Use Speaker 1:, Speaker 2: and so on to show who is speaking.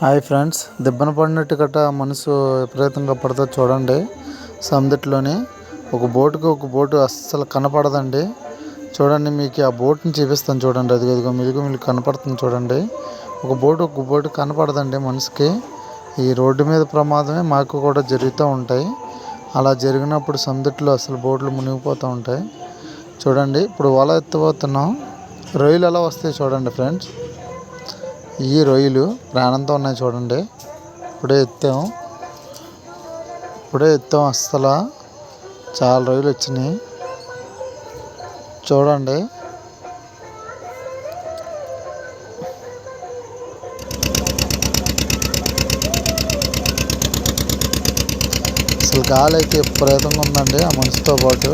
Speaker 1: Hi friends, దెబ్బన పడినట్టు గట్ట మనసు విపరీతంగా పడుతుంది చూడండి. సముద్రంలోని ఒక బోటు అస్సలు కనపడదండి. చూడండి, మీకు ఆ బోట్ని చూపిస్తాను చూడండి. అదిగో మిలుగు కనపడుతుంది చూడండి. ఒక బోటు కనపడదండి మనిషికి. ఈ రోడ్డు మీద ప్రమాదమే మాకు కూడా జరుగుతూ ఉంటాయి. అలా జరిగినప్పుడు సముద్రంలో అసలు బోట్లు మునిగిపోతూ ఉంటాయి. చూడండి, ఇప్పుడు వల ఎత్తబోతున్నాం. రొయ్యలు ఎలా వస్తాయి చూడండి ఫ్రెండ్స్. ఈ రొయ్యలు ప్రాణంతో ఉన్నాయి చూడండి. ఇప్పుడే ఎత్తాం అస్సలు చాలా రొయ్యలు వచ్చినాయి చూడండి. అసలు గాలి అయితే విపరీతంగా ఉందండి ఆ మనిషితో పాటు.